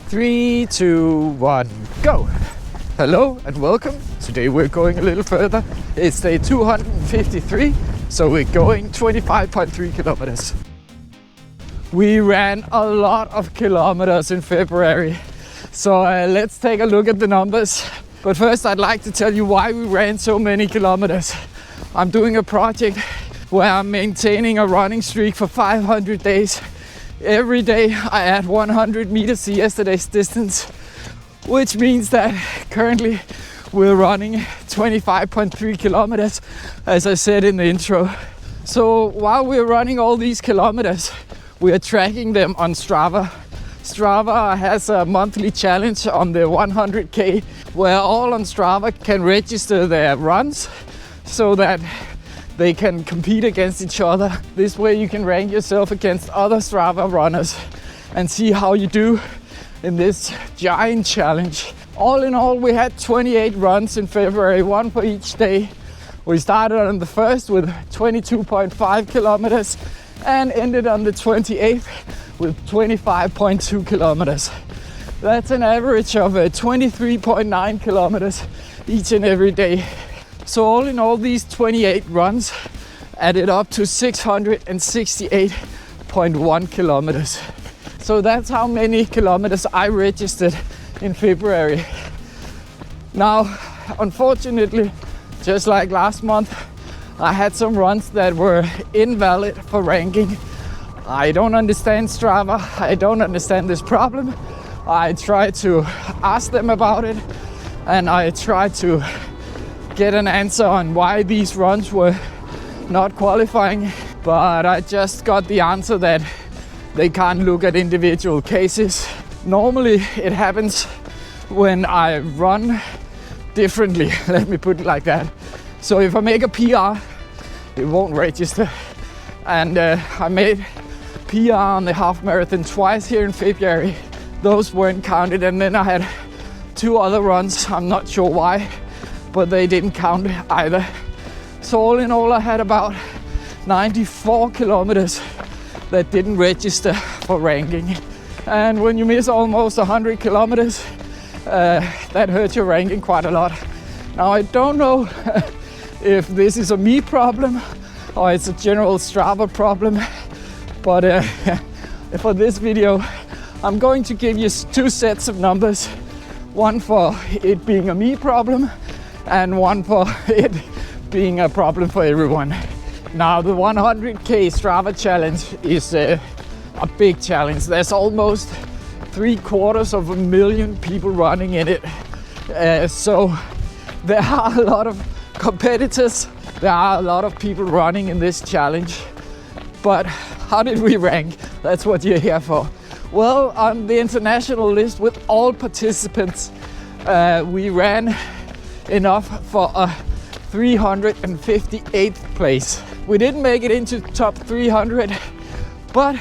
3, 2, 1, go! Hello and welcome. Today we're going a little further. It's day 253, so we're going 25.3 kilometers. We ran a lot of kilometers in February, so let's take a look at the numbers. But first I'd like to tell you why we ran so many kilometers. I'm doing a project where I'm maintaining a running streak for 500 days. Every day I add 100 meters to yesterday's distance, which means that currently we're running 25.3 kilometers, as I said in the intro. So while we're running all these kilometers, we are tracking them on Strava. Strava has a monthly challenge on the 100K where all on Strava can register their runs so that they can compete against each other. This way you can rank yourself against other Strava runners and see how you do in this giant challenge. All in all, we had 28 runs in February, one for each day. We started on the first with 22.5 kilometers and ended on the 28th with 25.2 kilometers. That's an average of 23.9 kilometers each and every day. So all in all, these 28 runs added up to 668.1 kilometers. So that's how many kilometers I registered in February. Now, unfortunately, just like last month, I had some runs that were invalid for ranking. I don't understand Strava. I don't understand this problem. I tried to ask them about it, and I tried to get an answer on why these runs were not qualifying, but I just got the answer that they can't look at individual cases. Normally it happens when I run differently, let me put it like that. So if I make a PR, it won't register. And I made PR on the half marathon twice here in February. Those weren't counted, and then I had two other runs, I'm not sure why, but they didn't count either. So all in all, I had about 94 kilometers that didn't register for ranking. And when you miss almost 100 kilometers, that hurts your ranking quite a lot. Now, I don't know if this is a me problem or it's a general Strava problem, but for this video, I'm going to give you two sets of numbers. One for it being a me problem, and one for it being a problem for everyone. Now, the 100K Strava challenge is a big challenge. There's almost 750,000 people running in it. So there are a lot of competitors. There are a lot of people running in this challenge. But how did we rank? That's what you're here for. Well, on the international list with all participants, we ran enough for a 358th place. We didn't make it into top 300, but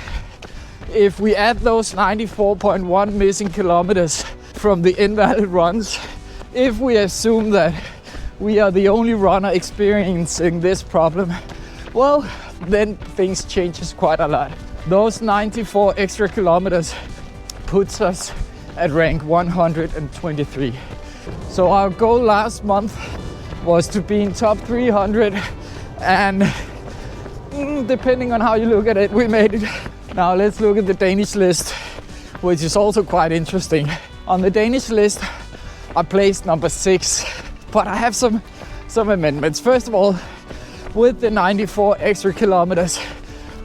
if we add those 94.1 missing kilometers from the invalid runs, if we assume that we are the only runner experiencing this problem, well, then things changes quite a lot. Those 94 extra kilometers puts us at rank 123. So our goal last month was to be in top 300, and depending on how you look at it, we made it. Now let's look at the Danish list, which is also quite interesting. On the Danish list, I placed number 6, but I have some amendments. First of all, with the 94 extra kilometers,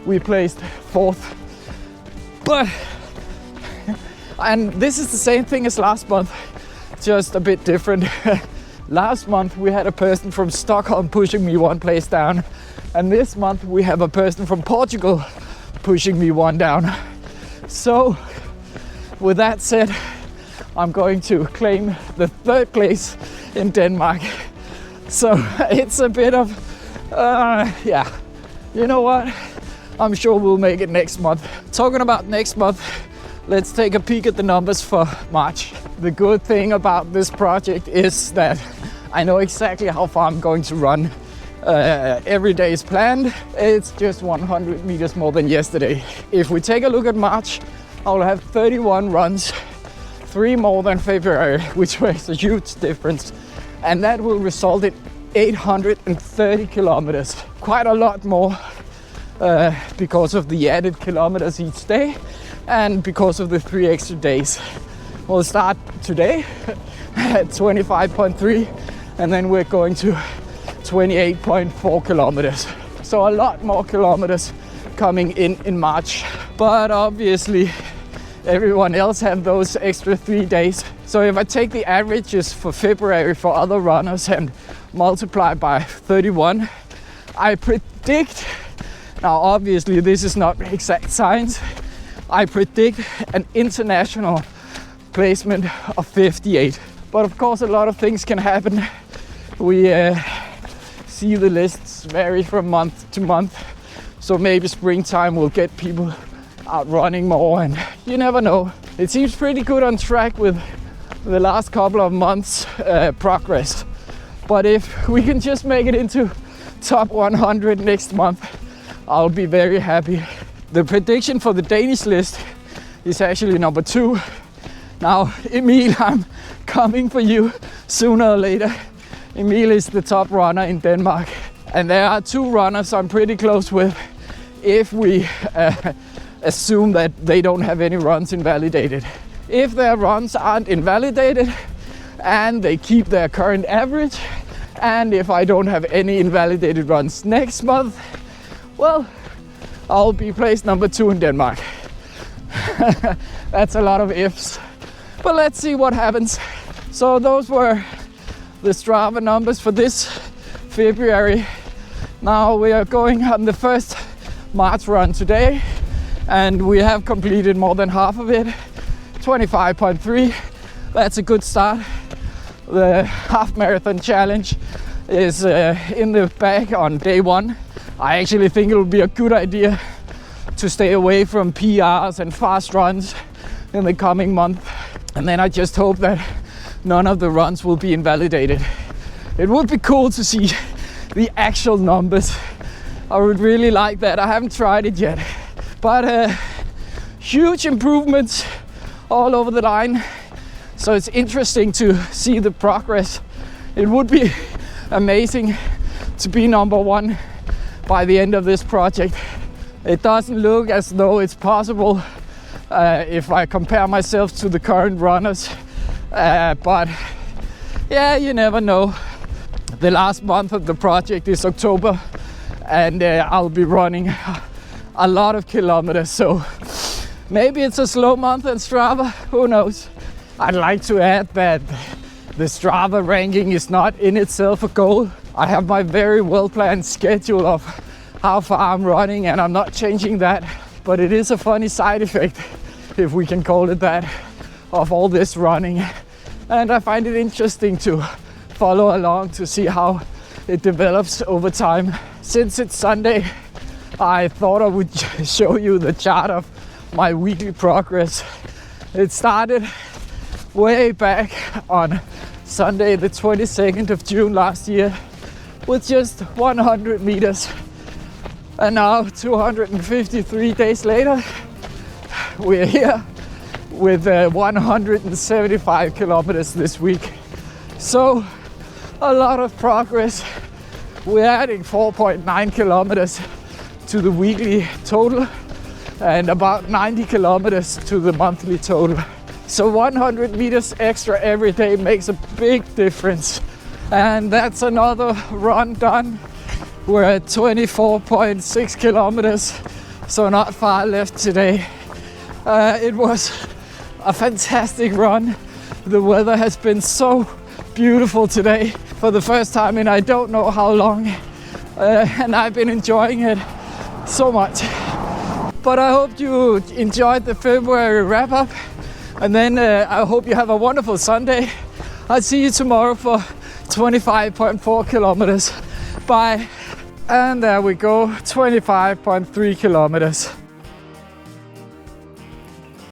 we placed 4th. And this is the same thing as last month, just a bit different. Last month we had a person from Stockholm pushing me one place down, and this month we have a person from Portugal pushing me one down. So with that said, I'm going to claim the 3rd place in Denmark. So it's a bit of yeah, you know what, I'm sure we'll make it next month. Talking about next month, let's take a peek at the numbers for March. The good thing about this project is that I know exactly how far I'm going to run. Every day is planned. It's just 100 meters more than yesterday. If we take a look at March, I'll have 31 runs 3 more than February, which makes a huge difference. And that will result in 830 kilometers. Quite a lot more because of the added kilometers each day and because of the 3 extra days. We'll start today at 25.3 and then we're going to 28.4 kilometers. So a lot more kilometers coming in March. But obviously everyone else have those extra 3 days. So if I take the averages for February for other runners and multiply by 31, I predict, now obviously this is not exact science, I predict an international placement of 58. But of course a lot of things can happen. We see the lists vary from month to month. So maybe springtime will get people out running more, and you never know. It seems pretty good on track with the last couple of months progress. But if we can just make it into top 100 next month, I'll be very happy. The prediction for the Danish list is actually number 2. Now, Emil, I'm coming for you sooner or later. Emil is the top runner in Denmark. And there are 2 runners I'm pretty close with if we assume that they don't have any runs invalidated. If their runs aren't invalidated and they keep their current average, and if I don't have any invalidated runs next month, well, I'll be placed number 2 in Denmark. That's a lot of ifs, but let's see what happens. So those were the Strava numbers for this February. Now we are going on the first March run today, and we have completed more than half of it, 25.3. That's a good start. The half marathon challenge is in the bag on day 1. I actually think it will be a good idea to stay away from PRs and fast runs in the coming month. And then I just hope that none of the runs will be invalidated. It would be cool to see the actual numbers. I would really like that. I haven't tried it yet. But huge improvements all over the line. So it's interesting to see the progress. It would be amazing to be number 1 by the end of this project. It doesn't look as though it's possible if I compare myself to the current runners. But yeah, you never know. The last month of the project is October, and I'll be running a lot of kilometers. So maybe it's a slow month on Strava, who knows? I'd like to add that the Strava ranking is not in itself a goal. I have my very well-planned schedule of how far I'm running, and I'm not changing that. But it is a funny side effect, if we can call it that, of all this running. And I find it interesting to follow along to see how it develops over time. Since it's Sunday, I thought I would show you the chart of my weekly progress. It started way back on Sunday the 22nd of June last year with just 100 meters. And now 253 days later, we're here with 175 kilometers this week. So a lot of progress. We're adding 4.9 kilometers to the weekly total and about 90 kilometers to the monthly total. So 100 meters extra every day makes a big difference. And that's another run done. We're at 24.6 kilometers, so not far left today. It was a fantastic run. The weather has been so beautiful today for the first time in I don't know how long, and I've been enjoying it so much. But I hope you enjoyed the February wrap up, and then I hope you have a wonderful Sunday. I'll see you tomorrow for 25.4 kilometers. Bye. And there we go, 25.3 kilometers.